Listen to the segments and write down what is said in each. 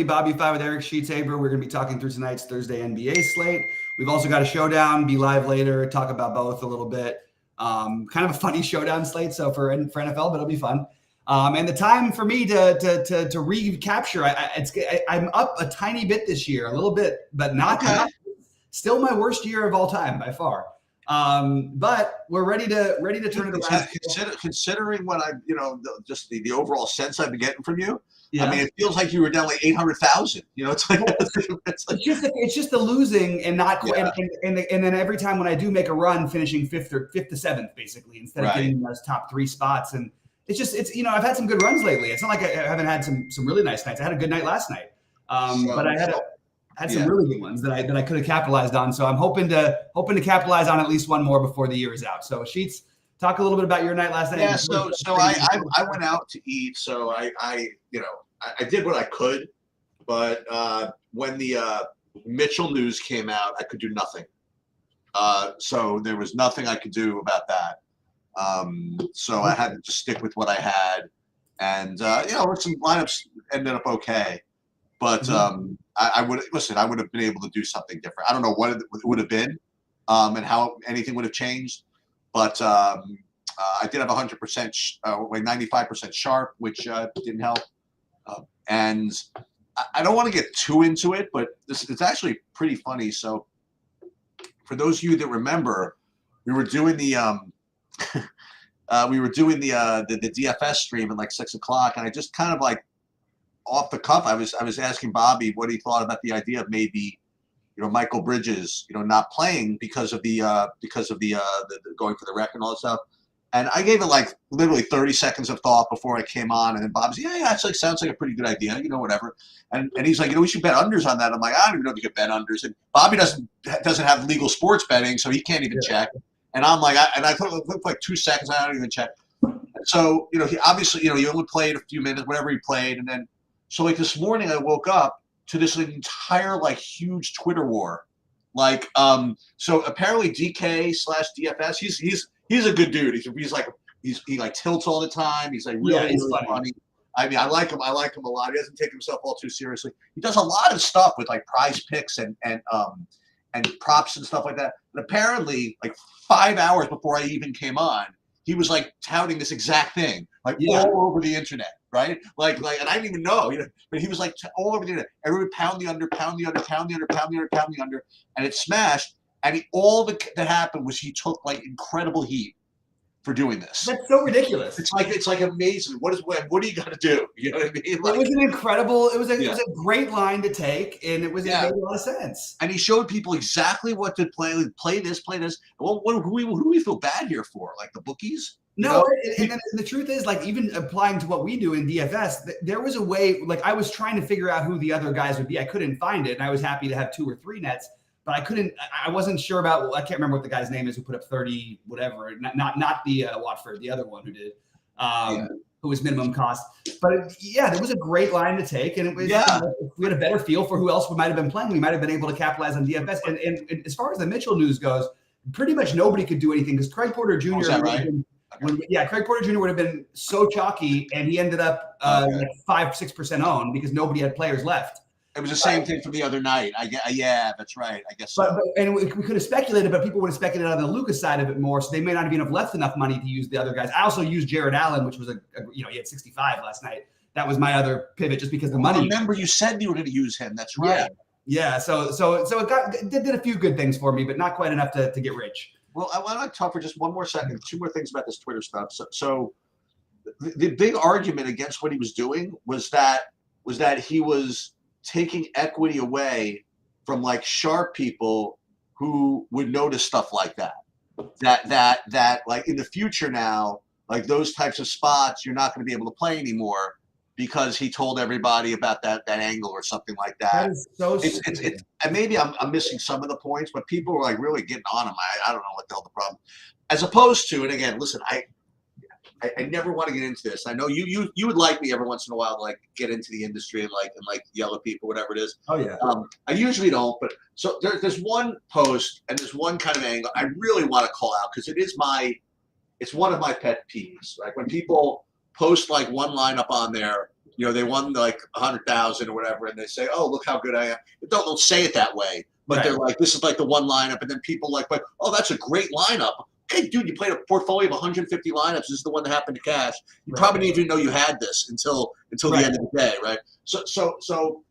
BobbyFi with Eric Sheets. We're going to be talking through tonight's Thursday NBA slate. We've also got a showdown, be live later, talk about both a little bit. Kind of a funny showdown slate, so for NFL, but it'll be fun. And the time for me to recapture, I'm up a tiny bit this year, a little bit, but not still my worst year of all time by far. But we're ready to turn it around. Considering what just the overall sense I've been getting from you. Yeah. I mean, it feels like you were down like 800,000. It's like it's just the losing and not and then every time when I do make a run, finishing fifth to seventh basically instead of getting those top three spots. And it's I've had some good runs lately. It's not like I haven't had some really nice nights. I had a good night last night, but I had some really good ones that I could have capitalized on. So I'm hoping to capitalize on at least one more before the year is out. So Sheets, talk a little bit about your night last night. Yeah, so I went out to eat. So I did what I could, but when the Mitchell news came out, I could do nothing. So there was nothing I could do about that. So I had to just stick with what I had, and some lineups ended up okay, but I would have been able to do something different. I don't know what it would have been, and how anything would have changed, but I did have 100%, like 95% sharp, which didn't help. And I don't want to get too into it, but it's actually pretty funny. So for those of you that remember, we were doing the DFS stream at like 6 o'clock, and I just kind of like off the cuff, I was asking Bobby what he thought about the idea of maybe Michael Bridges not playing because of the going for the rec and all that stuff. And I gave it like literally 30 seconds of thought before I came on, and then Bob's, actually sounds like a pretty good idea, whatever. And he's like, we should bet unders on that. I'm like, I don't even know if you could bet unders. And Bobby doesn't have legal sports betting, so he can't even check. And I'm like, I thought it looked like 2 seconds. I don't even check. So he obviously, he only played a few minutes, whatever he played, and then so like this morning I woke up to this entire like huge Twitter war, like so apparently DK/DFS, he's a good dude. He like tilts all the time. He's like really funny. I mean, I like him a lot. He doesn't take himself all too seriously. He does a lot of stuff with like prize picks and props and stuff like that. And apparently, like 5 hours before I even came on, he was like touting this exact thing, like all over the internet, right? Like, and I didn't even know, but he was like all over the internet. Everybody pound the under, and it smashed. And all that happened was he took like incredible heat for doing this. That's so ridiculous. It's like amazing. What do you got to do? You know what I mean? Like, it was an incredible. It was a great line to take, and it made a lot of sense. And he showed people exactly what to play. Play this. Well, who do we feel bad here for? Like the bookies? No, and the truth is, like, even applying to what we do in DFS, there was a way. Like, I was trying to figure out who the other guys would be. I couldn't find it, and I was happy to have 2 or 3 nets. But I wasn't sure about, I can't remember what the guy's name is who put up 30, whatever. Not the Watford, the other one who did, who was minimum cost. But there was a great line to take. And it was, if we had a better feel for who else we might have been playing, we might have been able to capitalize on DFS. And as far as the Mitchell news goes, pretty much nobody could do anything because Craig Porter Jr. Is that right? Craig Porter Jr. would have been so chalky, and he ended up like 5-6% owned because nobody had players left. It was the same thing from the other night. That's right. I guess so. And we could have speculated, but people would have speculated on the Lucas side of it more, so they may not have even left enough money to use the other guys. I also used Jared Allen, which was he had 65 last night. That was my other pivot, just because the money. I remember you said you were going to use him. That's right. Yeah. So it did a few good things for me, but not quite enough to get rich. Well, I want to talk for just one more second. 2 more things about this Twitter stuff. So the big argument against what he was doing was that he was taking equity away from like sharp people who would notice stuff like that like in the future now, like those types of spots, you're not going to be able to play anymore because he told everybody about that angle or something like that. That is so it's and maybe I'm missing some of the points, but people were like really getting on him. I don't know what the hell the problem, as opposed to, and again, listen, I never want to get into this. I know you would like me every once in a while to like get into the industry and like yell at people, whatever it is. Oh yeah. I usually don't, but so there's one post and there's one kind of angle I really want to call out because it's one of my pet peeves. Like when people post like one lineup on there they won like 100,000 or whatever, and they say, "Oh, look how good I am." They don't say it that way, but they're like, "This is like the one lineup," and then people like, "Oh, that's a great lineup." Hey, dude, you played a portfolio of 150 lineups. This is the one that happened to cash. You probably didn't even know you had this until the end of the day, right? So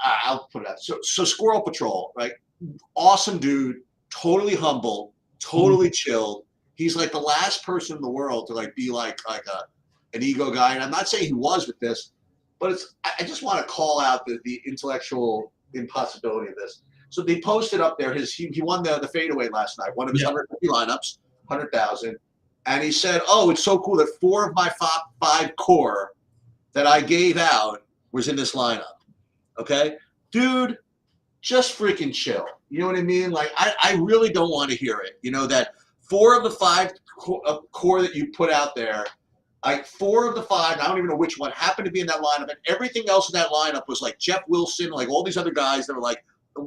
I'll put it out. So Squirrel Patrol, right? Awesome dude, totally humble, totally chilled. He's like the last person in the world to like be like an ego guy. And I'm not saying he was with this, but I just want to call out the intellectual impossibility of this. So they posted up there he won the fadeaway last night, one of his 150 lineups, 100,000. And he said, "Oh, it's so cool that 4 of my 5 core that I gave out was in this lineup." Okay, dude, just freaking chill. You know what I mean? Like, I really don't want to hear it. That 4 of the 5 core that you put out there, like 4 of the 5, I don't even know which one happened to be in that lineup, and everything else in that lineup was like Jeff Wilson, like all these other guys that were like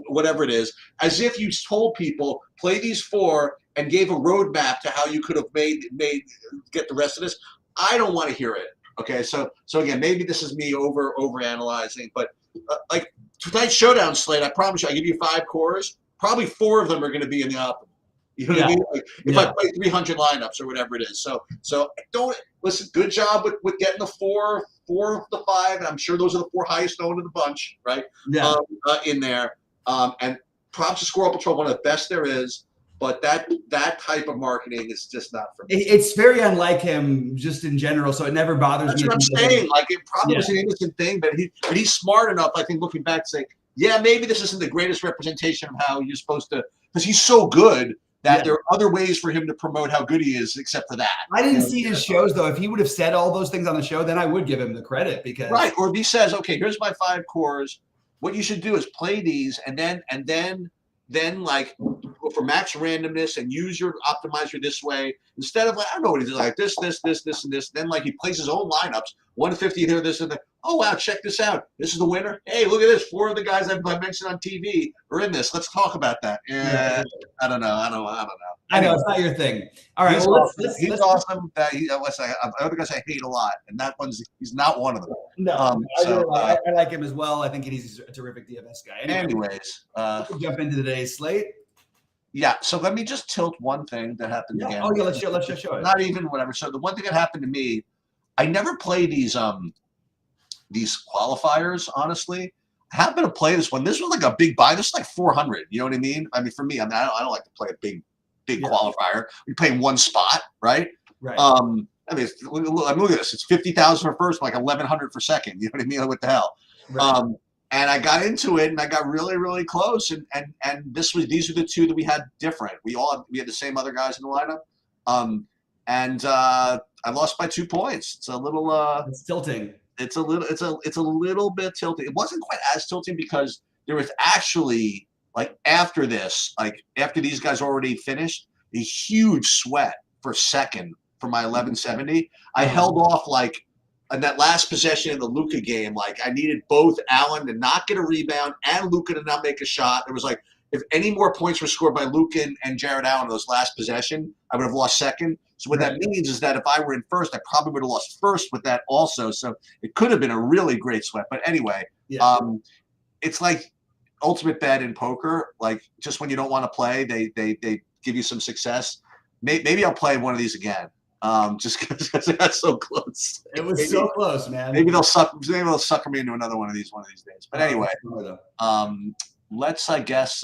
whatever it is, as if you told people play these 4 and gave a roadmap to how you could have made get the rest of this. I don't want to hear it. Okay, so again, maybe this is me over analyzing, but like tonight's showdown slate, I promise you, I give you 5 cores, probably 4 of them are going to be in the optimal. You know what I mean? Like if I play 300 lineups or whatever it is. So don't listen. Good job with getting the 4 of the 5, and I'm sure those are the 4 highest owned in the bunch, right? Yeah. In there. And props to Squirrel Patrol, one of the best there is. But that type of marketing is just not for me. It's very unlike him, just in general. So it never bothers me. That's what I'm saying. Like it probably was an innocent thing, but he's smart enough, I think, looking back, to say, yeah, maybe this isn't the greatest representation of how you're supposed to, because he's so good that there are other ways for him to promote how good he is, except for that. I didn't see his shows though. If he would have said all those things on the show, then I would give him the credit because or if he says, okay, here's my 5 cores. What you should do is play these and then like go for max randomness and use your optimizer this way instead of like, I don't know what he does, like this, and this. Then like he plays his own lineups, 150 here, this and that. Oh wow, check this out. This is the winner. Hey, look at this. 4 of the guys I mentioned on TV are in this. Let's talk about that. Yeah, I don't know. I know it's not your thing. All right, he's well, awesome. He's awesome. Other guys I hate a lot, and that he's not one of them. No, I like him as well. I think he's a terrific DFS guy. Anyways, we'll jump into today's slate. Yeah, so let me just tilt one thing that happened again. Oh yeah, let's just show it. Not even whatever. So the one thing that happened to me, I never play these qualifiers, honestly. I happened to play this one. This was like a big buy. This is like 400. You know what I mean? I mean, for me, I don't like to play a big qualifier. We play one spot, right? Right. I mean, look at this. It's 50,000 for first, like 1,100 for second. You know what I mean? What the hell? Right. And I got into it, and I got really, really close. And these are the 2 that we had different. We had the same other guys in the lineup. And I lost by 2 points. It's a little. It's tilting. It's a little bit tilting. It wasn't quite as tilting because there was actually, like, after this, like after these guys already finished, a huge sweat for second for my 1170. I held off like in that last possession in the Luka game. Like I needed both Allen to not get a rebound and Luka to not make a shot. There was like, if any more points were scored by Luka and Jared Allen in those last possession, I would have lost second. So what that means is that if I were in first, I probably would have lost first with that also. So it could have been a really great sweat. But anyway, it's like ultimate bet in poker. Like just when you don't want to play, they give you some success. Maybe I'll play one of these again. Just because it got so close. It was so close, man. Maybe they'll sucker me into another one of these days. But anyway, let's I guess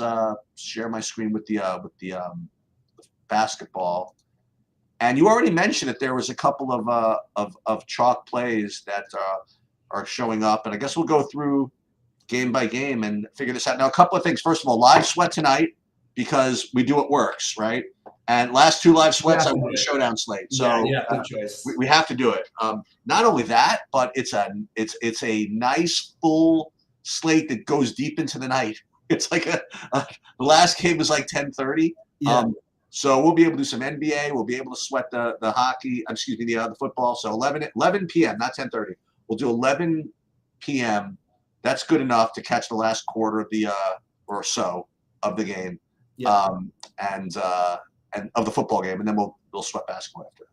share my screen with the basketball. And you already mentioned that there was a couple of chalk plays that are showing up, and I guess we'll go through game by game and figure this out. Now, a couple of things. First of all, live sweat tonight because we do what works, right? And last 2 live sweats, I won a showdown slate. So good choice. We have to do it. Not only that, but it's a nice full slate that goes deep into the night. It's like the last game was like 10:30. So we'll be able to do some NBA. We'll be able to sweat the hockey. Excuse me, the football. So 11 p.m. not 10:30. We'll do 11 p.m. That's good enough to catch the last quarter of the or so of the game, and of the football game, and then we'll sweat basketball after.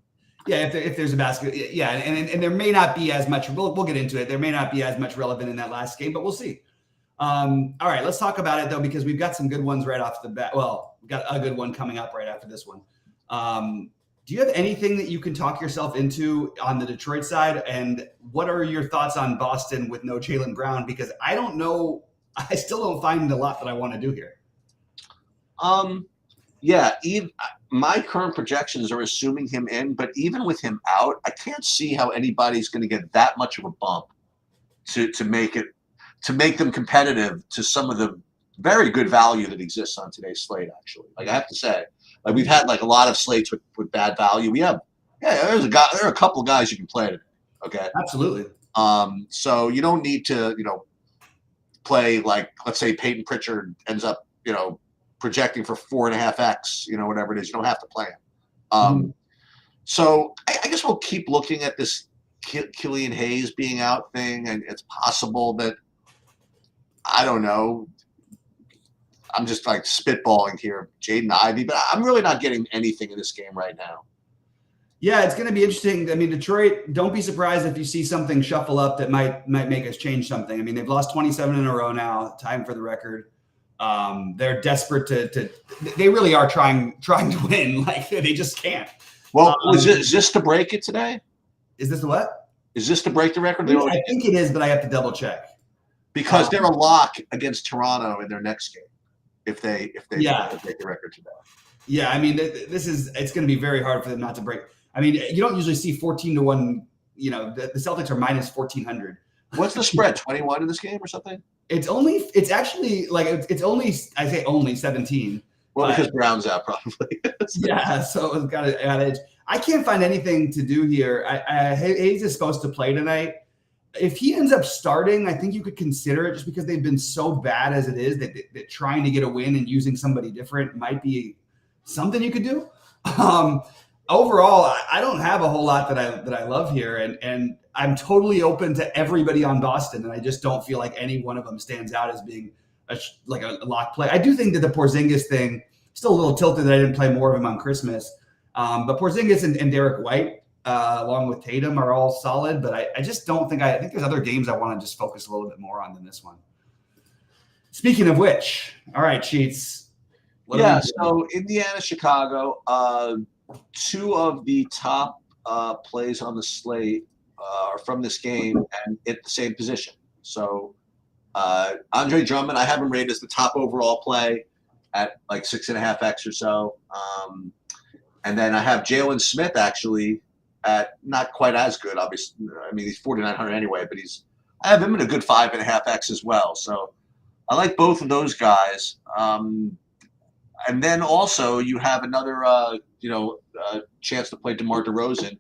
Yeah, if there's a basket, yeah, and there may not be as much. We'll get into it. There may not be as much relevant in that last game, but we'll see. All right, let's talk about it though, because we've got some good ones right off the bat. Well, we've got a good one coming up right after this one. Do you have anything that you can talk yourself into on the Detroit side? And what are your thoughts on Boston with no Jaylen Brown? Because I don't know. I still don't find a lot that I want to do here. Yeah, my current projections are assuming him in, but even with him out, I can't see how anybody's going to get that much of a bump to make them competitive to some of the very good value that exists on today's slate. Actually, like I have to say, like we've had like a lot of slates with bad value. There are a couple of guys you can play today. Okay, absolutely. So you don't need to play like, let's say Peyton Pritchard ends up projecting for 4.5x, whatever it is. You don't have to play him. So I guess we'll keep looking at this Killian Hayes being out thing, and it's possible that, I don't know, I'm just like spitballing here, Jaden Ivey, but I'm really not getting anything in this game right now. Yeah, it's going to be interesting. I mean, Detroit, don't be surprised if you see something shuffle up that might make us change something. I mean, they've lost 27 in a row now, time for the record. They're desperate to they really are trying to win. Like they just can't. Well, is this to break it today? Is this the what? Is this to break the record? I think it is, but I have to double check. Because they're a lock against Toronto in their next game if they break the record today. Yeah, I mean, it's going to be very hard for them not to break. I mean, you don't usually see 14-1. The Celtics are minus 1,400. What's the spread? 21 in this game or something? It's actually like it's only, I say only 17. Well, because Brown's out probably. Yeah, so it's got an adage. I can't find anything to do here. Hayes is supposed to play tonight. If he ends up starting, I think you could consider it just because they've been so bad as it is that trying to get a win and using somebody different might be something you could do. Overall, I don't have a whole lot that I love here, and I'm totally open to everybody on Boston, and I just don't feel like any one of them stands out as being a lock play. I do think that the Porzingis thing, still a little tilted that I didn't play more of him on Christmas, but Porzingis and Derek White, along with Tatum, are all solid, but I just don't think I think there's other games I want to just focus a little bit more on than this one. Speaking of which, all right, Sheets. So Indiana, Chicago, two of the top plays on the slate are from this game and at the same position. So Andre Drummond, I have him rated as the top overall play at like 6.5x or so. And then I have Jalen Smith actually at not quite as good, obviously. I mean, he's 4,900 anyway, but I have him at a good 5.5x as well. So I like both of those guys. And then also you have another, chance to play DeMar DeRozan.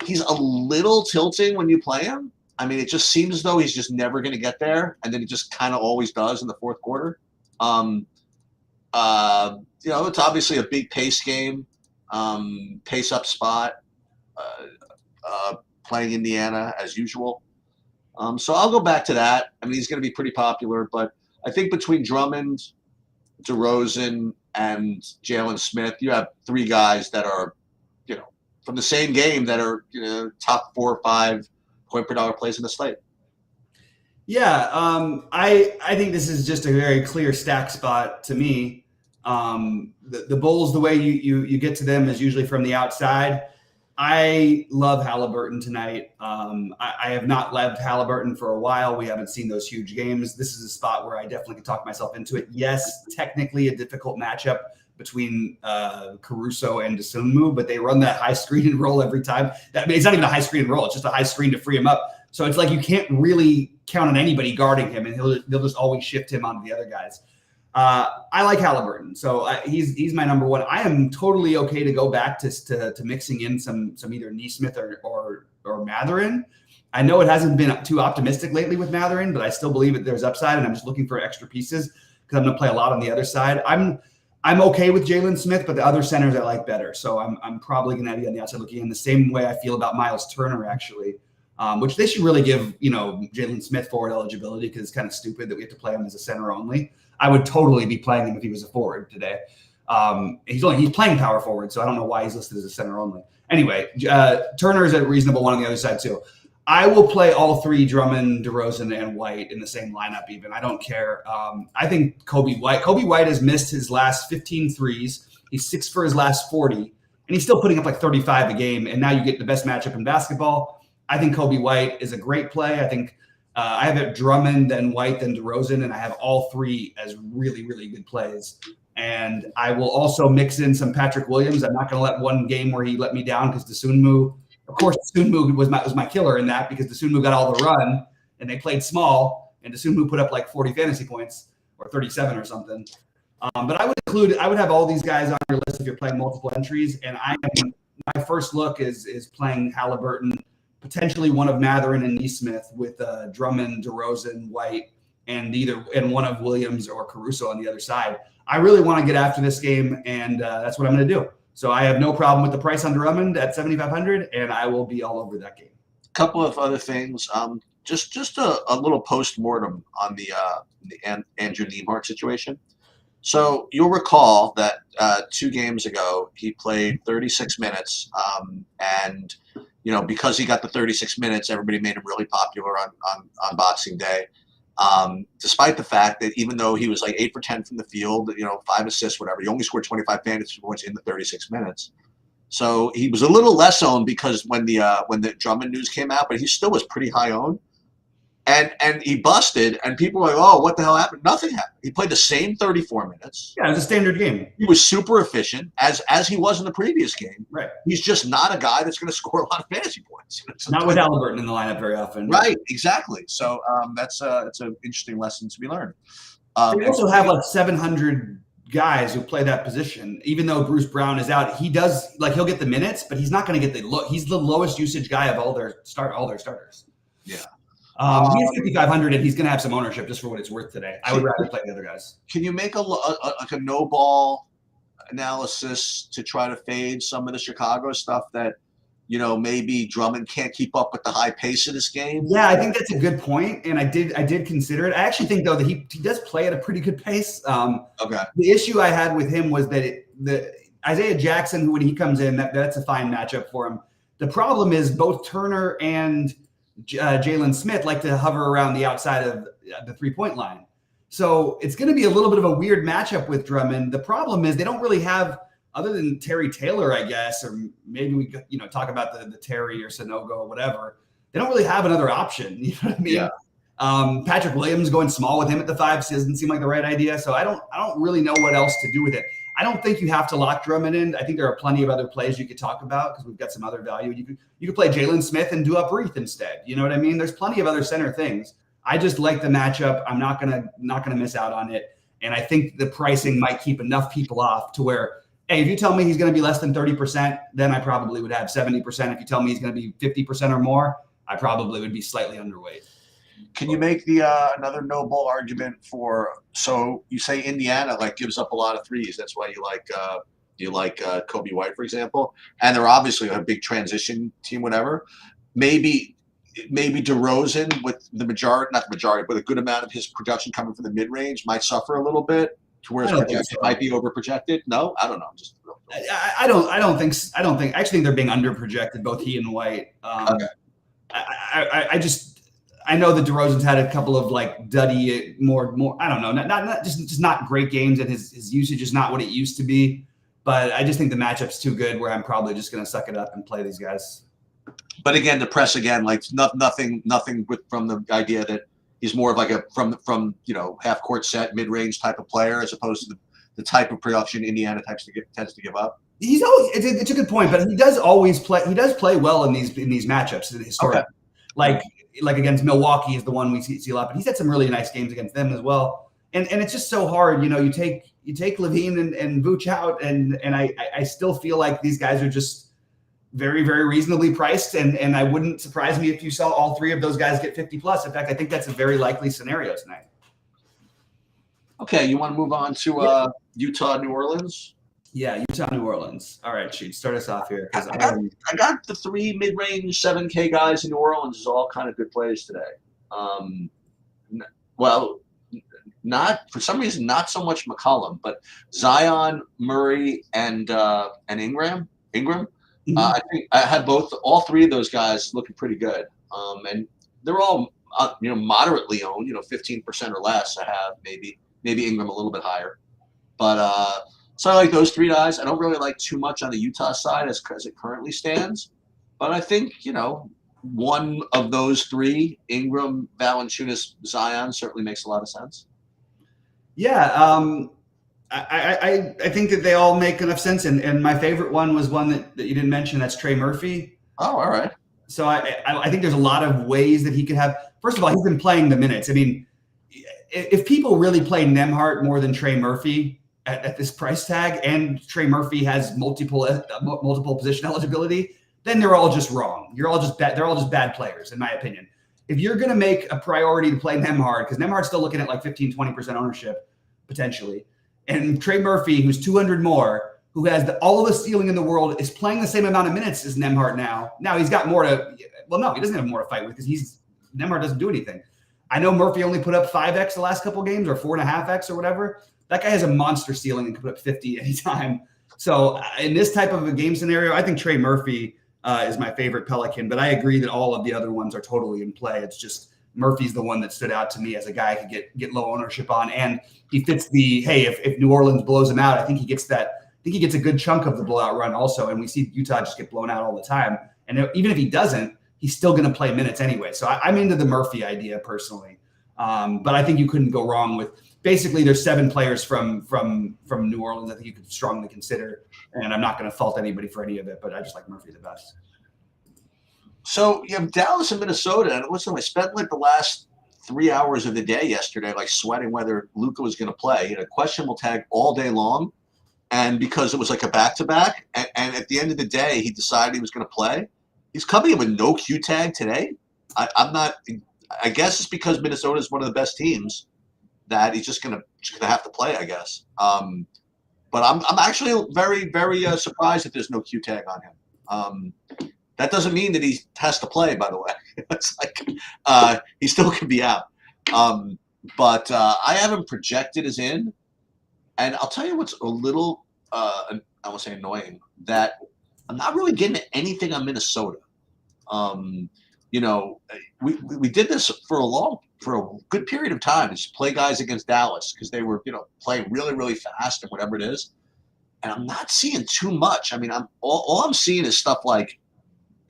He's a little tilting when you play him. I mean, it just seems as though he's just never going to get there, and then he just kind of always does in the fourth quarter. It's obviously a big pace game, pace up spot, playing Indiana as usual. So I'll go back to that. I mean, he's going to be pretty popular, but I think between Drummond, DeRozan, and Jalen Smith, you have three guys that are, from the same game that are, top 4 or 5 point per dollar plays in the slate. Yeah, I think this is just a very clear stack spot to me. The Bulls, the way you get to them is usually from the outside. I love Halliburton tonight. I have not loved Halliburton for a while. We haven't seen those huge games. This is a spot where I definitely could talk myself into it. Yes, technically a difficult matchup between Caruso and Dosunmu, but they run that high screen and roll every time. It's not even a high screen and roll. It's just a high screen to free him up. So it's like you can't really count on anybody guarding him, and they'll just always shift him onto the other guys. I like Halliburton, so he's my number one. I am totally okay to go back to mixing in some either Nesmith or Mathurin. I know it hasn't been too optimistic lately with Mathurin, but I still believe that there's upside, and I'm just looking for extra pieces because I'm going to play a lot on the other side. I'm okay with Jalen Smith, but the other centers I like better. So I'm probably going to be on the outside looking in the same way I feel about Miles Turner, actually, which they should really give, Jalen Smith forward eligibility because it's kind of stupid that we have to play him as a center only. I would totally be playing him if he was a forward today. He's playing power forward, so I don't know why he's listed as a center only. Anyway, Turner is a reasonable one on the other side too. I will play all three, Drummond, DeRozan, and White in the same lineup even. I don't care. I think Kobe White has missed his last 15 threes. He's 6 for his last 40, and he's still putting up like 35 a game. And now you get the best matchup in basketball. I think Kobe White is a great play. I think I have it Drummond, then White, then DeRozan, and I have all three as really, really good plays. And I will also mix in some Patrick Williams. I'm not going to let one game where he let me down because Dosunmu, of course, Dosunmu was my killer in that because Dosunmu got all the run and they played small, and Dosunmu put up like 40 fantasy points or 37 or something. But I would have all these guys on your list if you're playing multiple entries. And my first look is playing Halliburton, potentially one of Matherin and Neesmith with Drummond, DeRozan, White, and one of Williams or Caruso on the other side. I really want to get after this game, and that's what I'm going to do. So I have no problem with the price on Drummond at 7,500, and I will be all over that game. A couple of other things. Just a little post-mortem on the Andrew Nembhard situation. So you'll recall that 2 games ago he played 36 minutes, and because he got the 36 minutes, everybody made him really popular on Boxing Day. Despite the fact that even though he was like 8 for 10 from the field, 5 assists, whatever, he only scored 25 fantasy points in the 36 minutes. So he was a little less owned because when the Drummond news came out, but he still was pretty high owned. And he busted, and people were like, oh, what the hell happened? Nothing happened. He played the same 34 minutes. Yeah, it was a standard game. He was super efficient, as he was in the previous game. Right. He's just not a guy that's going to score a lot of fantasy points. Not with Halliburton in the lineup very often. Right, exactly. So that's an interesting lesson to be learned. They also have like 700 guys who play that position. Even though Bruce Brown is out, he'll get the minutes, but he's not going to get the look. He's the lowest usage guy of all their starters. Yeah. He has 5,500, and he's going to have some ownership just for what it's worth today. I would rather play the other guys. Can you make a no ball analysis to try to fade some of the Chicago stuff that maybe Drummond can't keep up with the high pace of this game? Yeah, I think that's a good point, and I did consider it. I actually think though that he does play at a pretty good pace. Okay. The issue I had with him was that the Isaiah Jackson, when he comes in, that's a fine matchup for him. The problem is both Turner and Jalen Smith like to hover around the outside of the 3-point line. So it's going to be a little bit of a weird matchup with Drummond. The problem is they don't really have, other than Terry Taylor, I guess, or maybe we talk about the Terry or Sanogo or whatever. They don't really have another option. You know what I mean? Yeah. Patrick Williams going small with him at the 5 doesn't seem like the right idea. So I don't really know what else to do with it. I don't think you have to lock Drummond in. I think there are plenty of other plays you could talk about because we've got some other value. You could play Jalen Smith and do up Reith instead. You know what I mean? There's plenty of other center things. I just like the matchup. I'm not gonna miss out on it. And I think the pricing might keep enough people off to where, hey, if you tell me he's going to be less than 30%, then I probably would have 70%. If you tell me he's going to be 50% or more, I probably would be slightly underweight. Can you make the another no ball argument for? So you say Indiana gives up a lot of threes. That's why you like Kobe White, for example, and they're obviously a big transition team. Whatever, maybe DeRozan with not the majority, but a good amount of his production coming from the mid range might suffer a little bit. To where it might be over projected. No, I don't know. I don't think. I actually think they're being under projected. Both he and White. Okay. I know that DeRozan's had a couple of duddy more. I don't know, not just not great games, and his usage is not what it used to be. But I just think the matchup's too good, where I'm probably just going to suck it up and play these guys. But again, to press again, nothing from the idea that he's more of a from half court set mid range type of player as opposed to the type of production Indiana tends to give up. He's always it's a good point, but he does always play. He does play well in these matchups historically. Okay. Like against Milwaukee is the one we see a lot, but he's had some really nice games against them as well. And it's just so hard, you take Levine and Vooch out, and I still feel like these guys are just very, very reasonably priced, and I wouldn't surprise me if you saw all 3 of those guys get 50 plus. In fact, I think that's a very likely scenario tonight. Okay, you want to move on to Utah, New Orleans? Yeah, Utah, New Orleans. All right, Sheets, start us off here. I got the 3 mid-range 7K guys in New Orleans is all kind of good plays today. Not for some reason, not so much McCollum, but Zion, Murray, and Ingram. I think I had all three of those guys looking pretty good, and they're all moderately owned, 15% or less. I have maybe Ingram a little bit higher, but so I like those three guys. I don't really like too much on the Utah side as it currently stands, but I think one of those three, Ingram, Valanciunas, Zion, certainly makes a lot of sense. Yeah, I think that they all make enough sense, and my favorite one was one that you didn't mention. That's Trey Murphy. Oh, all right. So I think there's a lot of ways that he could have. First of all, he's been playing the minutes. I mean, if people really play Nembhard more than Trey Murphy at this price tag, and Trey Murphy has multiple position eligibility, then they're all just wrong. They're all just bad players, in my opinion. If you're going to make a priority to play Nembhard, because Nembhard's still looking at like 15, 20% ownership potentially, and Trey Murphy, who's 200 more, who has all the ceiling in the world, is playing the same amount of minutes as Nembhard now. Now he's got more to – well, no, he doesn't have more to fight with because Nembhard doesn't do anything. I know Murphy only put up 5x the last couple games or 4.5x or whatever. That guy has a monster ceiling and can put up 50 anytime. So in this type of a game scenario, I think Trey Murphy is my favorite Pelican, but I agree that all of the other ones are totally in play. It's just Murphy's the one that stood out to me as a guy I could get low ownership on, and he fits the hey. If New Orleans blows him out, I think he gets that. I think he gets a good chunk of the blowout run also, and we see Utah just get blown out all the time. And even if he doesn't, he's still going to play minutes anyway. So I'm into the Murphy idea personally, but I think you couldn't go wrong with. Basically, there's 7 players from New Orleans I think you could strongly consider, and I'm not going to fault anybody for any of it, but I just like Murphy the best. So you have Dallas and Minnesota, and listen, I spent like the last 3 hours of the day yesterday like sweating whether Luka was going to play. He had a questionable tag all day long, and because it was like a back-to-back, and at the end of the day, he decided he was going to play. He's coming in with no Q tag today. I'm not. I guess it's because Minnesota is one of the best teams that he's just gonna have to play, I guess. But I'm actually very, very surprised that there's no Q tag on him. That doesn't mean that he has to play, by the way. It's like he still could be out. But I have him projected as in, and I'll tell you what's a little I won't say annoying, that I'm not really getting anything on Minnesota. We did this for a good period of time, is play guys against Dallas because they were, playing really, really fast and whatever it is. And I'm not seeing too much. I mean, all I'm seeing is stuff like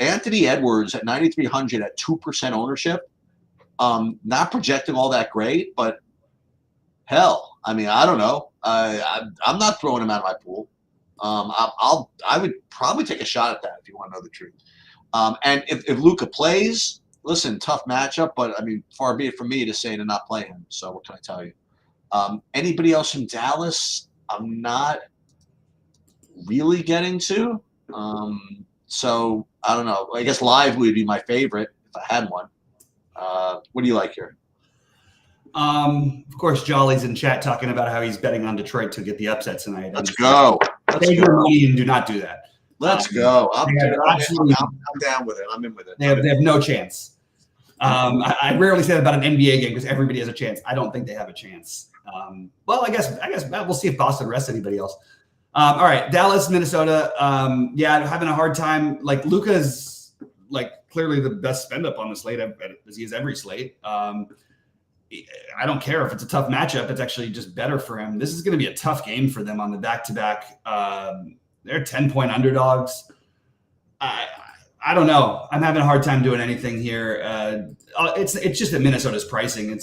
Anthony Edwards at 9,300 at 2% ownership. Not projecting all that great, but hell, I mean, I don't know. I'm not throwing him out of my pool. I would probably take a shot at that if you want to know the truth. And if Luka plays, listen, tough matchup, but I mean, far be it from me to say to not play him. So what can I tell you? Anybody else from Dallas, I'm not really getting to. So I don't know. I guess Live would be my favorite if I had one. What do you like here? Of course, Jolly's in chat talking about how he's betting on Detroit to get the upset tonight. Let's go. Save your money and do not do that. Let's go. I'm down with it. I'm in with it. They have no chance. I rarely say that about an NBA game because everybody has a chance. I don't think they have a chance. Well, I guess we'll see if Boston rests anybody else. All right, Dallas, Minnesota. Yeah, having a hard time. Like Luka's like clearly the best spend up on the slate as he is every slate. I don't care if it's a tough matchup. It's actually just better for him. This is going to be a tough game for them on the back-to-back. They're 10-point underdogs. I don't know. I'm having a hard time doing anything here. It's just that Minnesota's pricing.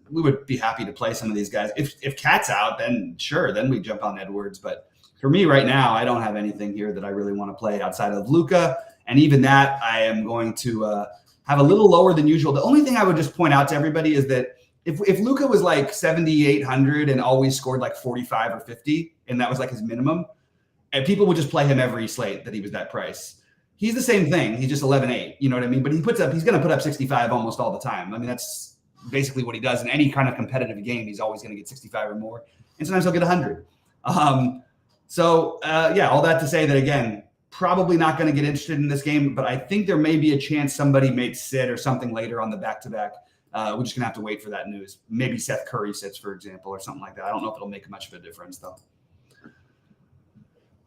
We would be happy to play some of these guys. If Cat's out, then sure, then we jump on Edwards. But for me right now, I don't have anything here that I really want to play outside of Luka. And even that, I am going to have a little lower than usual. The only thing I would just point out to everybody is that if Luka was like 7,800 and always scored like 45 or 50, and that was like his minimum, and people would just play him every slate that he was that price. He's the same thing. He's just 11.8. You know what I mean? But he's going to put up 65 almost all the time. I mean, that's basically what he does in any kind of competitive game. He's always going to get 65 or more. And sometimes he'll get 100. All that to say that, again, probably not going to get interested in this game, but I think there may be a chance somebody may sit or something later on the back-to-back. We're just going to have to wait for that news. Maybe Seth Curry sits, for example, or something like that. I don't know if it'll make much of a difference, though.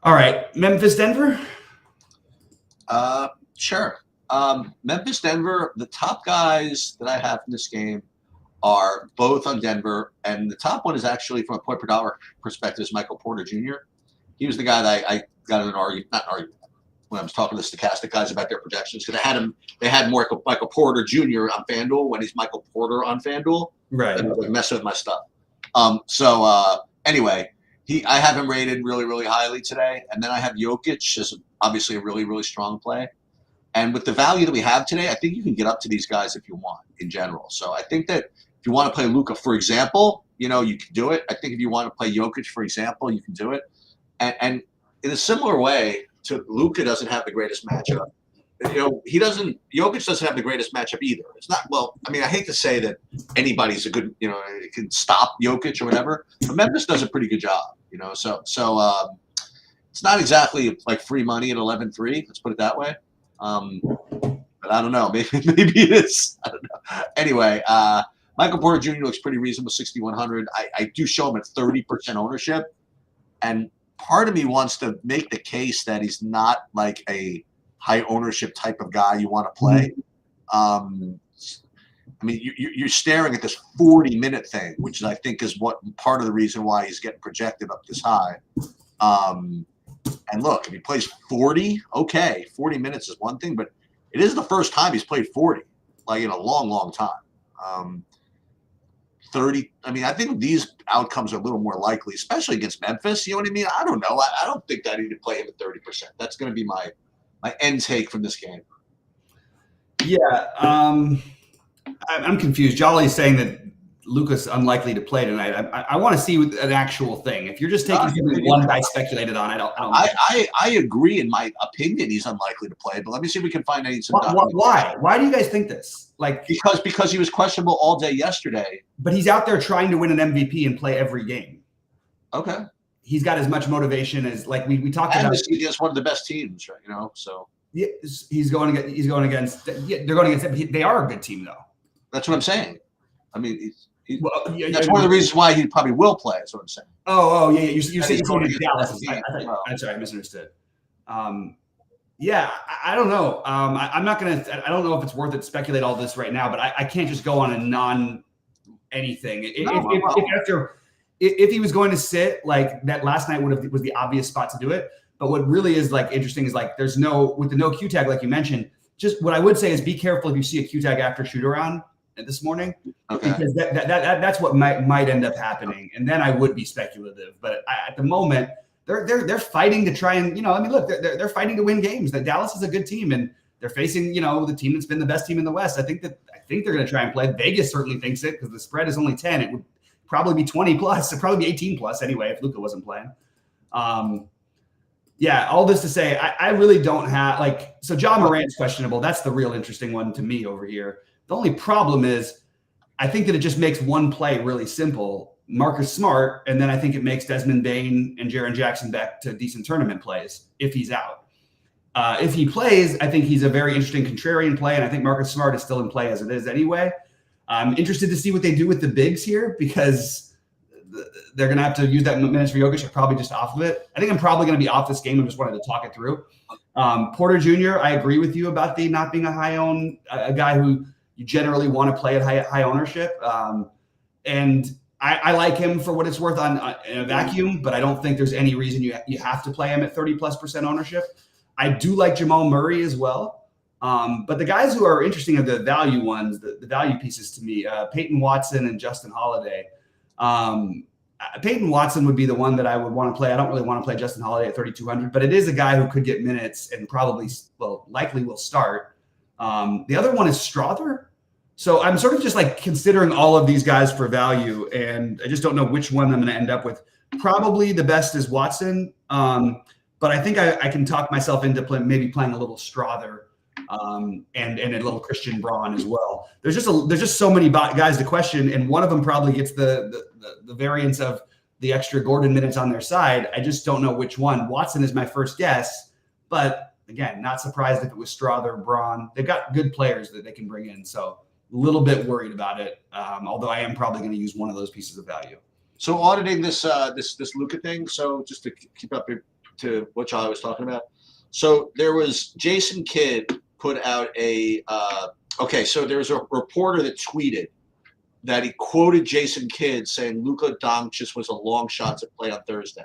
All right, Memphis, Denver. Sure. Memphis, Denver, the top guys that I have in this game are both on Denver, and the top one is actually, from a point per dollar perspective, is Michael Porter Jr. He was the guy that I got in an argument, not an argument, when I was talking to the stochastic guys about their projections, because they had Michael Porter Jr. on FanDuel when he's Michael Porter on FanDuel. Right. And it was like messing with my stuff. Anyway, I have him rated really, really highly today. And then I have Jokic as obviously a really, really strong play. And with the value that we have today, I think you can get up to these guys if you want in general. So I think that if you want to play Luka, for example, you can do it. I think if you want to play Jokic, for example, you can do it. And in a similar way to Luka doesn't have the greatest matchup. Jokic doesn't have the greatest matchup either. It's not, well, I mean, I hate to say that anybody's a good, can stop Jokic or whatever, but Memphis does a pretty good job, so it's not exactly like free money at 11-3. Let's put it that way. But I don't know. Maybe it is. I don't know. Anyway, Michael Porter Jr. looks pretty reasonable, 6,100. I do show him at 30% ownership, and part of me wants to make the case that he's not like a high ownership type of guy you want to play. I mean, you're staring at this 40-minute thing, which I think is what part of the reason why he's getting projected up this high. And look, if he plays 40, okay, 40 minutes is one thing, but it is the first time he's played 40, like in a long, long time. 30. I mean, I think these outcomes are a little more likely, especially against Memphis. You know what I mean? I don't know. I don't think that I need to play him at 30%. That's going to be my end take from this game. Yeah, I'm confused. Jolly's saying that Luka's unlikely to play tonight. I want to see an actual thing. If you're just taking one guy speculated on, I agree. In my opinion, he's unlikely to play. But let me see if we can find any. Why? Why do you guys think this? Like because he was questionable all day yesterday. But he's out there trying to win an MVP and play every game. Okay. He's got as much motivation as we talked about. He's one of the best teams, right? So yeah, he's going against. Yeah, they're going against. They are a good team, though. That's what I'm saying. I mean, that's one of the reasons why he probably will play. That's what I'm saying. Oh, yeah. You're saying Dallas. I'm sorry, I misunderstood. Yeah, I don't know. I'm not gonna. I don't know if it's worth it to speculate all this right now, but I can't just go on a non anything. If he was going to sit, like that last night was the obvious spot to do it. But what really is like interesting is like there's with the no Q tag, like you mentioned. Just what I would say is be careful if you see a Q tag after shoot around this morning, because that's what might end up happening, and then I would be speculative. But at the moment, they're fighting to try and look, they're fighting to win games. That Dallas is a good team, and they're facing the team that's been the best team in the West. I think they're going to try and play. Vegas certainly thinks it because the spread is only 10. It would probably be 20 plus. It'd probably be 18 plus anyway if Luka wasn't playing. Yeah, all this to say, I really don't have so John Morant's questionable. That's the real interesting one to me over here. The only problem is I think that it just makes one play really simple. Marcus Smart, and then I think it makes Desmond Bane and Jaren Jackson back to decent tournament plays if he's out. If he plays, I think he's a very interesting contrarian play, and I think Marcus Smart is still in play as it is anyway. I'm interested to see what they do with the bigs here because they're going to have to use that minutes for Jokic. I'm probably just off of it. I think I'm probably going to be off this game. I just wanted to talk it through. Porter Jr., I agree with you about the not being a guy who you generally want to play at high ownership. And I like him for what it's worth in a vacuum, but I don't think there's any reason you have to play him at 30+% ownership. I do like Jamal Murray as well. But the guys who are interesting are the value ones, the value pieces to me, Peyton Watson and Justin Holiday. Peyton Watson would be the one that I would want to play. I don't really want to play Justin Holiday at 3,200, but it is a guy who could get minutes and likely will start. The other one is Strother. So I'm sort of just like considering all of these guys for value, and I just don't know which one I'm going to end up with. Probably the best is Watson, but I think I can talk myself into maybe playing a little Strother and a little Christian Braun as well. There's just so many guys to question, and one of them probably gets the variance of the extra Gordon minutes on their side. I just don't know which one. Watson is my first guess, but again, not surprised if it was Strother, Braun. They've got good players that they can bring in, so a little bit worried about it. Although I am probably going to use one of those pieces of value. So auditing this Luka thing. So just to keep up to what I was talking about, So there was Jason Kidd put out a okay. So there was a reporter that tweeted that he quoted Jason Kidd saying Luka Doncic was a long shot to play on Thursday,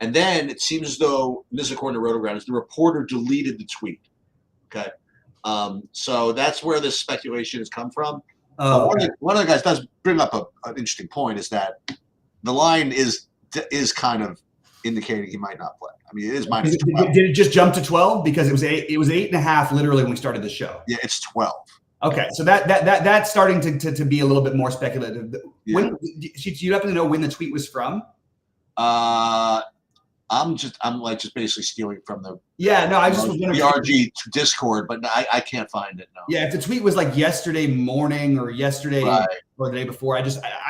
and then it seems as though, this is according to Rotogrounders, the reporter deleted the tweet. Okay, so that's where this speculation has come from. Oh, One of the guys does bring up an interesting point, is that the line is kind of indicating he might not play. I mean, it is minus 12. Did it just jump to 12? Because it was 8.5 literally when we started the show. Yeah, it's 12. Okay, so that's starting to be a little bit more speculative. Yeah. When do you happen to know when the tweet was from? I'm just basically stealing from the I just was wondering BRG Discord, but I can't find it. No. Yeah, if the tweet was like yesterday morning or yesterday or the day before, I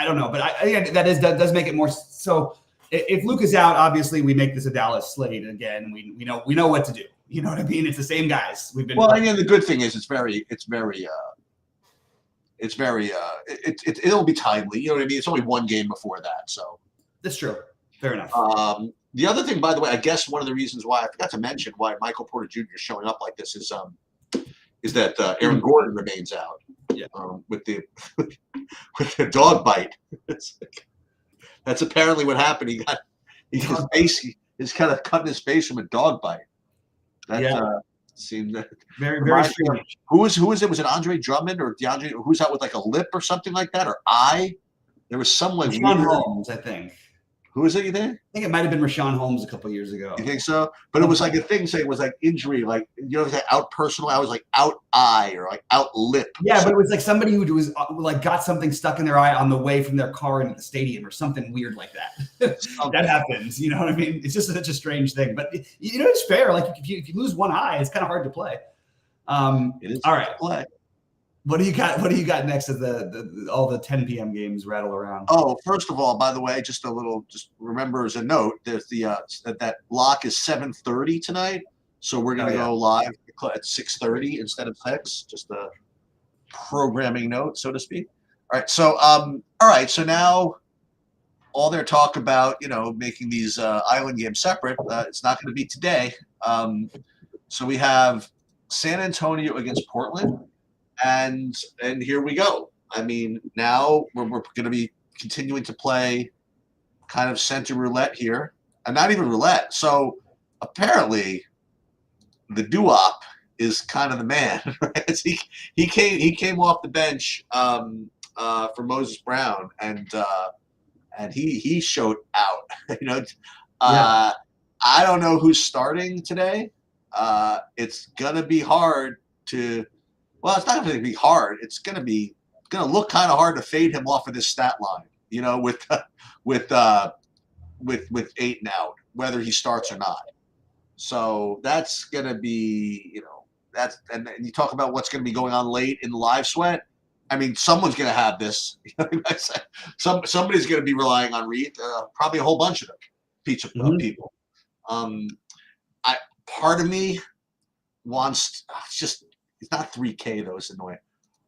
don't know. But I think that does make it more. So if Luke is out, obviously we make this a Dallas slate again. We know what to do. You know what I mean? It's the same guys we've been. Well, I mean, the good thing is it'll be timely. You know what I mean? It's only one game before that, so that's true. Fair enough. The other thing, by the way, I guess one of the reasons why I forgot to mention why Michael Porter Jr. is showing up like this is that Aaron Gordon remains out. Yeah. With the dog bite. That's apparently what happened. He's kind of cutting his face from a dog bite. That seemed very, very strange. Who was it? Was it Andre Drummond or DeAndre? Who's out with like a lip or something like that, or eye? There was someone. Rashawn Holmes, I think. Who is it, you think? I think it might have been Rashawn Holmes a couple of years ago. You think so? But it was like a thing saying it was like injury, like, you know, it was like out personal. I was like out eye or like out lip. Yeah, but it was like somebody who was like got something stuck in their eye on the way from their car into the stadium or something weird like that. That happens. You know what I mean? It's just such a strange thing. But, you know, it's fair. Like if you lose one eye, it's kind of hard to play. It is all right. To play. What do you got? What do you got next as all the 10 p.m. games rattle around? Oh, first of all, by the way, just remember as a note, there's that block is 7:30 tonight, so we're gonna go live at 6:30 instead of 6. Just a programming note, so to speak. All right, so now all their talk about, you know, making these island games separate, it's not going to be today. So we have San Antonio against Portland. And here we go. I mean, now we're going to be continuing to play kind of center roulette here, and not even roulette. So apparently, the doo-wop is kind of the man. Right? He came off the bench for Moses Brown, and he showed out. You know, I don't know who's starting today. It's gonna be hard to. Well, it's not going to be hard. It's going to look kind of hard to fade him off of this stat line, you know, with 8 and out, whether he starts or not. So that's going to be, you know, and you talk about what's going to be going on late in the live sweat. I mean, someone's going to have this. Somebody's going to be relying on Reed. Probably a whole bunch of them, people. Part of me wants it's not 3K though. It's annoying.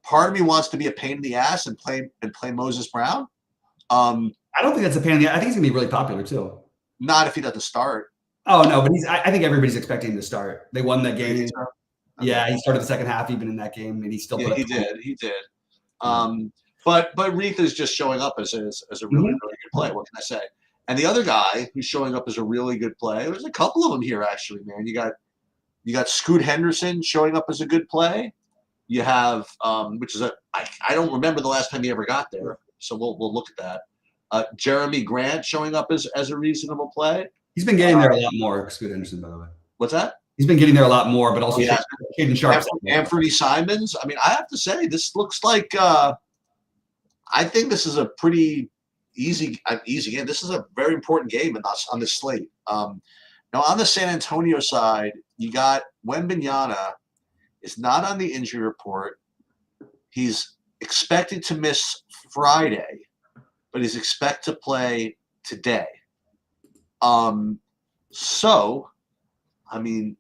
Part of me wants to be a pain in the ass and play Moses Brown. I don't think that's a pain in the ass. I think he's gonna be really popular too. Not if he doesn't start. Oh no, but I think everybody's expecting him to start. They won that game. Yeah, he started the second half even in that game, and he still. Yeah, he did. But Reed is just showing up as a really good play. What can I say? And the other guy who's showing up as a really good play. There's a couple of them here actually, man. You got Scoot Henderson showing up as a good play. You have, which is I don't remember the last time he ever got there, so we'll look at that. Jeremy Grant showing up as a reasonable play. He's been getting there a lot more, Scoot Henderson, by the way. What's that? He's been getting there a lot more, but also Shaden Sharp. Anthony Simons. I mean, I have to say, this looks like I think this is a pretty easy game. This is a very important game on this slate. Now, on the San Antonio side, you got Wembanyama is not on the injury report. He's expected to miss Friday, but he's expected to play today. So, I mean,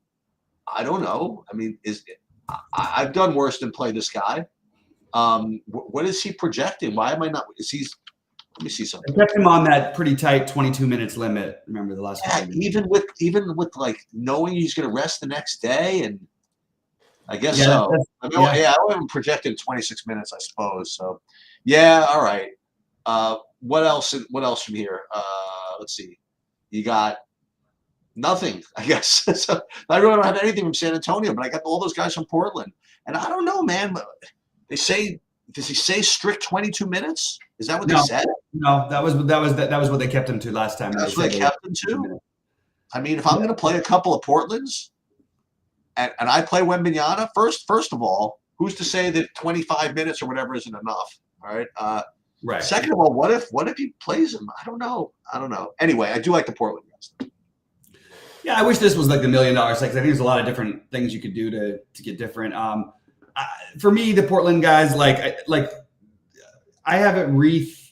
I don't know. I mean, I've done worse than play this guy. What is he projecting? Why am I not? Let me see I something. kept him on that pretty tight 22 minutes limit. Remember the last Yeah, time? even with like knowing he's going to rest the next day, and I guess Yeah, so. I mean, yeah. yeah, I haven't projected 26 minutes, I suppose. So, yeah, all right. What else? What else from here? Let's see. You got nothing, I guess. So I really don't have anything from San Antonio, but I got all those guys from Portland, and I don't know, man. They say, does he say strict 22 minutes? Is that what they No, said? no, that was what they kept him to last time. That's what they kept him to. I mean, if I'm going to play a couple of Portlands, and I play Wembanyama, first of all, who's to say that 25 minutes or whatever isn't enough? All right. Right. Second of all, what if he plays him? I don't know. Anyway, I do like the Portland guys. Yeah, I wish this was like the $1 million site. I think there's a lot of different things you could do to get different. For me, the Portland guys, I have it Reith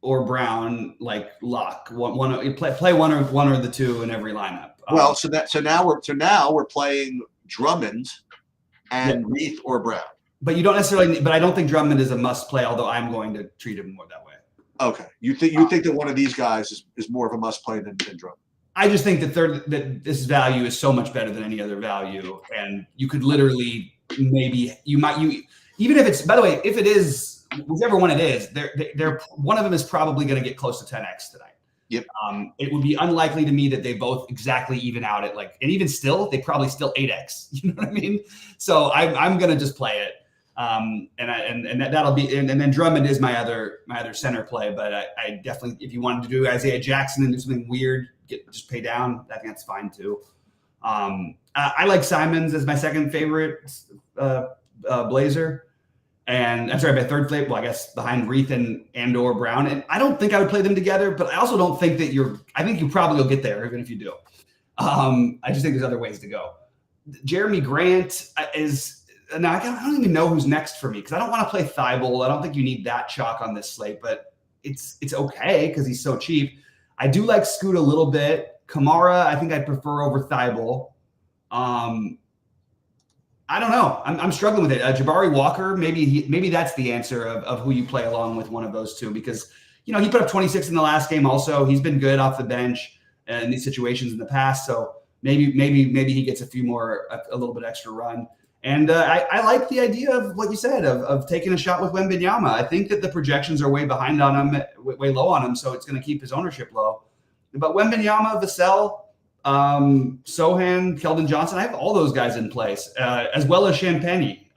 or Brown, like lock. Play one or the two in every lineup. Well, so now we're playing Drummond and Reith or Brown. But you don't necessarily. But I don't think Drummond is a must play. Although I'm going to treat him more that way. Okay, you think that one of these guys is more of a must play than Drummond? I just think that this value is so much better than any other value, and you could literally even if it's, by the way, if it is whichever one it is, they're one of them is probably going to get close to 10x tonight. Yep. It would be unlikely to me that they both exactly even out at and even still, they probably still 8x. You know what I mean? So I'm going to just play it. And that'll be, and then Drummond is my other center play, but I definitely, if you wanted to do Isaiah Jackson and do something weird, just pay down. I think that's fine too. I like Simons as my second favorite Blazer, and I'm sorry, my third favorite. Well, I guess behind Reith and or Brown, and I don't think I would play them together, but I also don't think that I think you probably will get there even if you do. I just think there's other ways to go. Jeremy Grant is. Now, I don't even know who's next for me because I don't want to play Thibault. I don't think you need that chalk on this slate, but it's okay because he's so cheap. I do like Scoot a little bit. Kamara, I think I'd prefer over Thibault. I don't know. I'm struggling with it. Jabari Walker, maybe that's the answer of who you play along with one of those two because, he put up 26 in the last game also. He's been good off the bench in these situations in the past. So maybe he gets a little bit extra run. And I like the idea of what you said of taking a shot with Wembanyama. I think that the projections are way behind on him, way low on him, so it's going to keep his ownership low. But Wembanyama, Vassell, Sohan, Keldon Johnson, I have all those guys in place, as well as Champagny.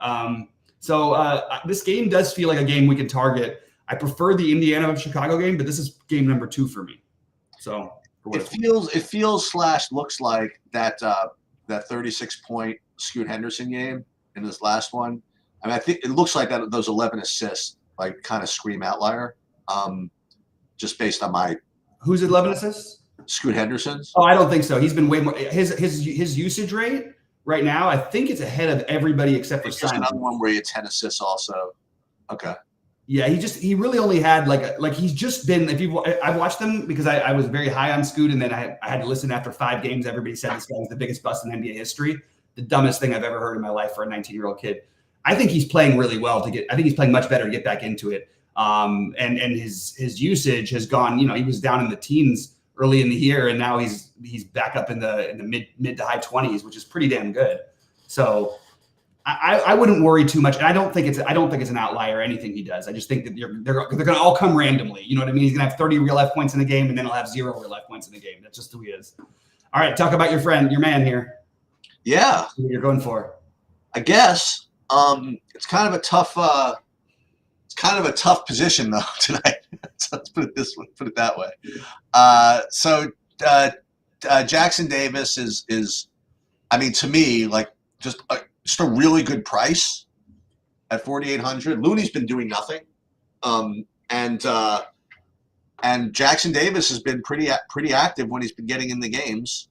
So this game does feel like a game we can target. I prefer the Indiana-Chicago game, but this is game number 2 for me. So it feels / looks like that 36-point Scoot Henderson game in this last one. I mean, I think it looks like that those 11 assists like kind of scream outlier. Just based on my who's 11 assists? Scoot Henderson's. Oh, I don't think so. He's been way more. His usage rate right now, I think it's ahead of everybody except for Simon. Another one where he had 10 assists also. Okay. Yeah, he really only had he's just been, I've watched them because I was very high on Scoot, and then I had to listen after 5 games. Everybody said this guy was the biggest bust in NBA history. The dumbest thing I've ever heard in my life for a 19-year-old kid. I think he's playing really well I think he's playing much better to get back into it. And his usage has gone, he was down in the teens early in the year, and now he's back up in the mid to high 20s, which is pretty damn good. So I wouldn't worry too much. And I don't think it's an outlier or anything he does. I just think that they're going to all come randomly. You know what I mean? He's going to have 30 real life points in the game, and then he'll have 0 real life points in the game. That's just who he is. All right, talk about your man here. Yeah, what you're going for. I guess it's kind of a tough position though tonight. So let's put it that way. So Jackson Davis is, I mean, to me, like just a really good price at 4,800. Looney's been doing nothing, and Jackson Davis has been pretty active when he's been getting in the games.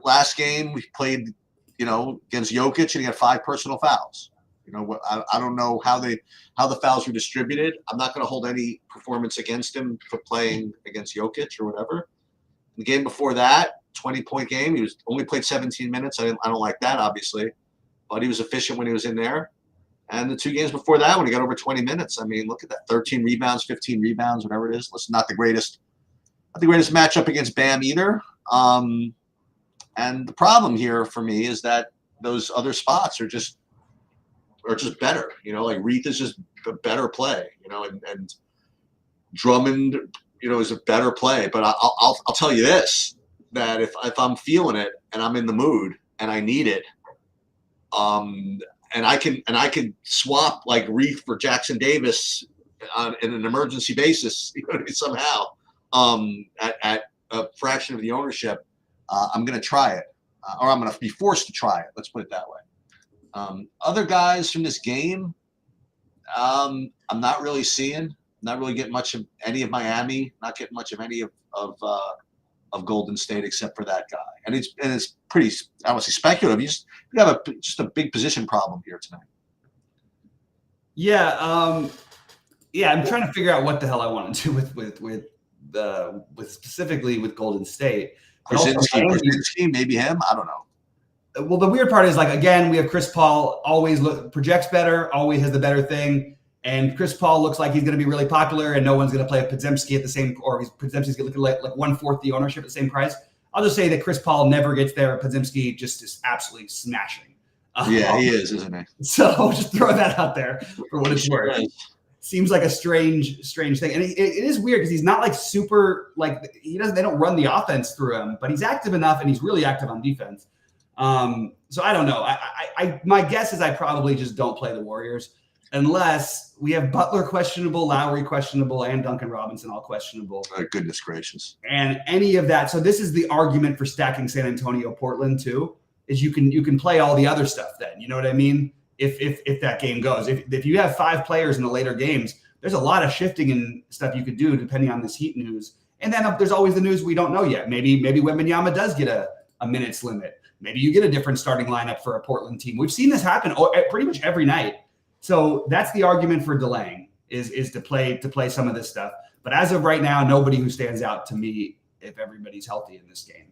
Last game we played, against Jokic, and he had 5 personal fouls. I don't know how the fouls were distributed. I'm not going to hold any performance against him for playing against Jokic or whatever. The game before that, 20-point game, he only played 17 minutes. I don't like that, obviously, but he was efficient when he was in there. And the 2 games before that, when he got over 20 minutes, I mean, look at that: 13 rebounds, 15 rebounds, whatever it is. Listen, not the greatest matchup against Bam either. And the problem here for me is that those other spots are just better. You know, like Reith is just a better play. You know, and Drummond, you know, is a better play. But I'll tell you this: that if I'm feeling it and I'm in the mood and I need it, and I can swap like Reith for Jackson Davis on an emergency basis, you know, somehow at a fraction of the ownership, I'm going to try it, or I'm going to be forced to try it. Let's put it that way. Other guys from this game, I'm not really seeing. Not really getting much of any of Miami. Not getting much of any of Golden State except for that guy. And it's pretty, I don't say speculative. You have just a big position problem here tonight. Yeah, I'm trying to figure out what the hell I want to do with specifically with Golden State. Krasinski, maybe him. I don't know. Well, the weird part is, like, again, we have Chris Paul, always projects better, always has the better thing. And Chris Paul looks like he's going to be really popular, and no one's going to play Podziemski at the same, or Podziemski's going to look like 1/4 the ownership at the same price. I'll just say that Chris Paul never gets there. Podziemski just is absolutely smashing. Yeah, he is, isn't he? So just throw that out there for what it's Sure worth. is. Seems like a strange thing, and it is weird because he's not like super, like, they don't run the offense through him, but he's active enough, and he's really active on defense. So I don't know. My guess is I probably just don't play the Warriors unless we have Butler questionable, Lowry questionable, and Duncan Robinson all questionable. Oh, goodness gracious. And any of that. So this is the argument for stacking San Antonio, Portland too, is you can play all the other stuff then. You know what I mean? If that game goes. If you have 5 players in the later games, there's a lot of shifting and stuff you could do depending on this Heat news. And then there's always the news we don't know yet. Maybe Wembanyama does get a minutes limit. Maybe you get a different starting lineup for a Portland team. We've seen this happen pretty much every night. So that's the argument for delaying is to play some of this stuff. But as of right now, nobody who stands out to me if everybody's healthy in this game.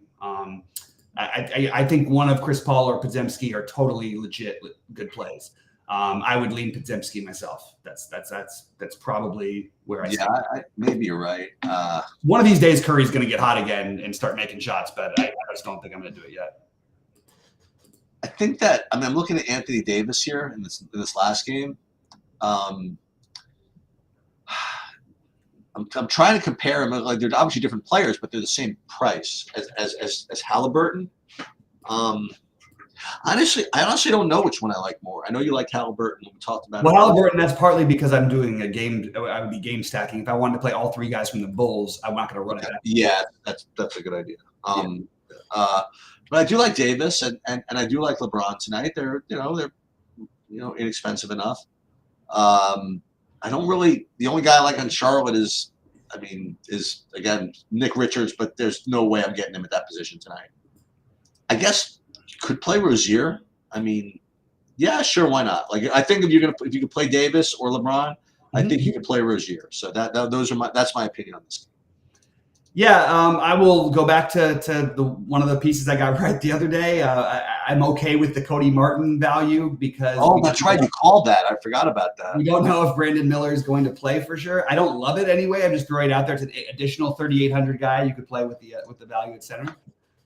I think one of Chris Paul or Podziemski are totally legit good plays. I would lean Podziemski myself. That's probably where I stand. Yeah, maybe you're right. One of these days, Curry's going to get hot again and start making shots, but I just don't think I'm going to do it yet. I think that, I mean, I'm looking at Anthony Davis here in this last game. I'm trying to compare them. Like, they're obviously different players, but they're the same price as Halliburton. Honestly, I honestly don't know which one I like more. I know you like Halliburton. We talked about. Well, Halliburton, that's partly because I'm doing a game. I would be game stacking. If I wanted to play all 3 guys from the Bulls, I'm not going to run it. Yeah, that's a good idea. But I do like Davis, and I do like LeBron tonight. They're inexpensive enough. I don't really. The only guy I like on Charlotte is again Nick Richards, but there's no way I'm getting him at that position tonight. I guess you could play Rozier. I mean, yeah, sure, why not? Like, I think if you could play Davis or LeBron, I think you could play Rozier. So that's my opinion on this game. Yeah, I will go back to one of the pieces I got right the other day. I'm okay with the Cody Martin value because that's right, you called that. I forgot about that. We don't know if Brandon Miller is going to play for sure. I don't love it anyway. I'm just throwing it out there. It's an additional 3,800 guy you could play with the value at center.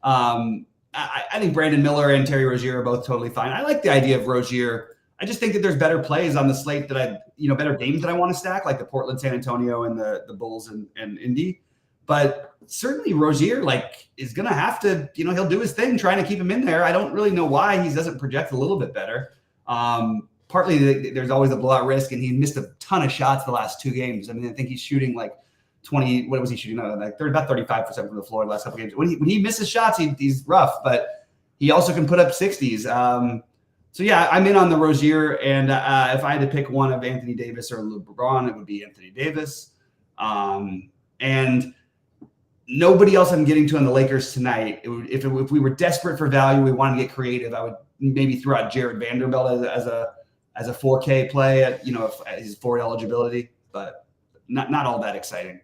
I think Brandon Miller and Terry Rozier are both totally fine. I like the idea of Rozier. I just think that there's better plays on the slate better games that I want to stack, like the Portland, San Antonio, and the Bulls and Indy. But certainly Rozier, is going to have to, he'll do his thing trying to keep him in there. I don't really know why he doesn't project a little bit better. Partly there's always a blowout risk, and he missed a ton of shots the last 2 games. I mean, I think he's shooting 20. What was he shooting? About 35% from the floor the last couple games. When he misses shots, he's rough, but he also can put up 60s. So yeah, I'm in on the Rozier, and if I had to pick one of Anthony Davis or LeBron, it would be Anthony Davis. And nobody else I'm getting to on the Lakers tonight. If we were desperate for value, we wanted to get creative, I would maybe throw out Jared Vanderbilt as a 4K play at his forward eligibility, but not all that exciting.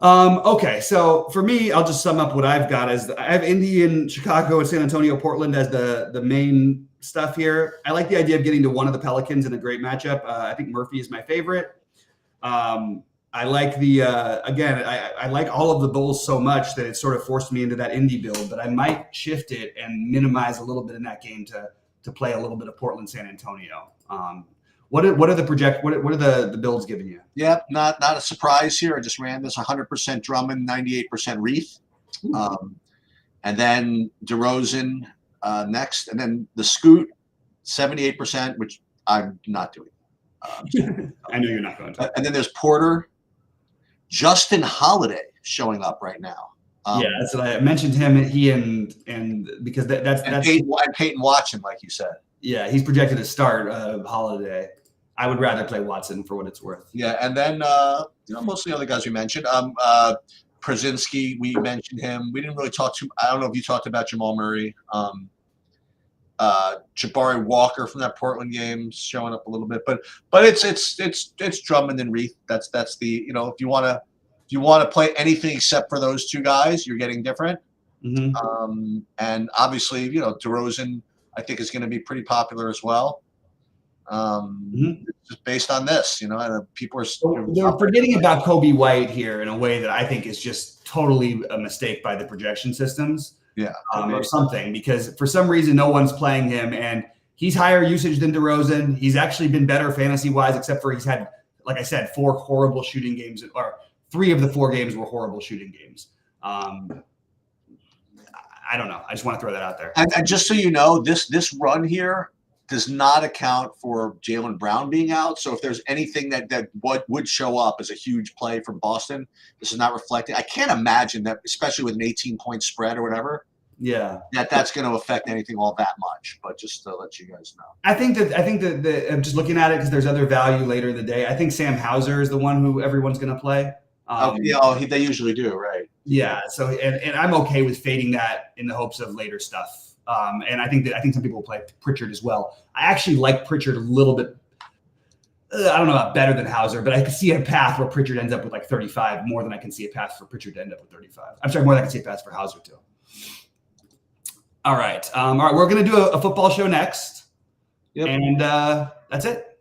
Okay, so for me, I'll just sum up what I've got as I have Indy and Chicago and San Antonio, Portland as the main stuff here. I like the idea of getting to one of the Pelicans in a great matchup. I think Murphy is my favorite. I like the again. I like all of the Bulls so much that it sort of forced me into that indie build. But I might shift it and minimize a little bit in that game to play a little bit of Portland, San Antonio. What are the builds giving you? Yep, not a surprise here. I just ran this 100% Drummond, 98% Reith, and then DeRozan next, and then the Scoot 78%, which I'm not doing. I know you're not going to. And then there's Porter, Justin Holiday showing up right now. Yeah, that's what I mentioned him. He and because that's Peyton Watson, like you said. Yeah, he's projected to start Holiday. I would rather play Watson for what it's worth. Yeah, and then most of the other guys we mentioned. Przinski, we mentioned him. We didn't really talk to. I don't know if you talked about Jamal Murray. Jabari Walker from that Portland game showing up a little bit, but it's Drummond and Reith. That's the if you want to play anything except for those two guys, you're getting different. Mm-hmm. And obviously DeRozan I think is going to be pretty popular as well. Just based on this, people are they're forgetting about Kobe White here in a way that I think is just totally a mistake by the projection systems. Yeah, or something, because for some reason no one's playing him, and he's higher usage than DeRozan. He's actually been better fantasy wise, except for he's had, like I said, 4 horrible shooting games, or 3 of the 4 games were horrible shooting games. I don't know. I just want to throw that out there. And just so you know, this run here does not account for Jaylen Brown being out. So if there's anything that would show up as a huge play from Boston, this is not reflecting. I can't imagine that, especially with an 18-point spread or whatever. Yeah, that's going to affect anything all that much. But just to let you guys know, I think that I'm just looking at it because there's other value later in the day. I think Sam Hauser is the one who everyone's going to play. They usually do, right? Yeah. So and I'm okay with fading that in the hopes of later stuff. And I think some people will play Pritchard as well. I actually like Pritchard a little bit. I don't know about better than Hauser, but I can see a path where Pritchard ends up with like 35 more than I can see a path for Pritchard to end up with 35. I'm sorry, more than I can see a path for Hauser too. All right. We're going to do a football show next. Yep. And that's it.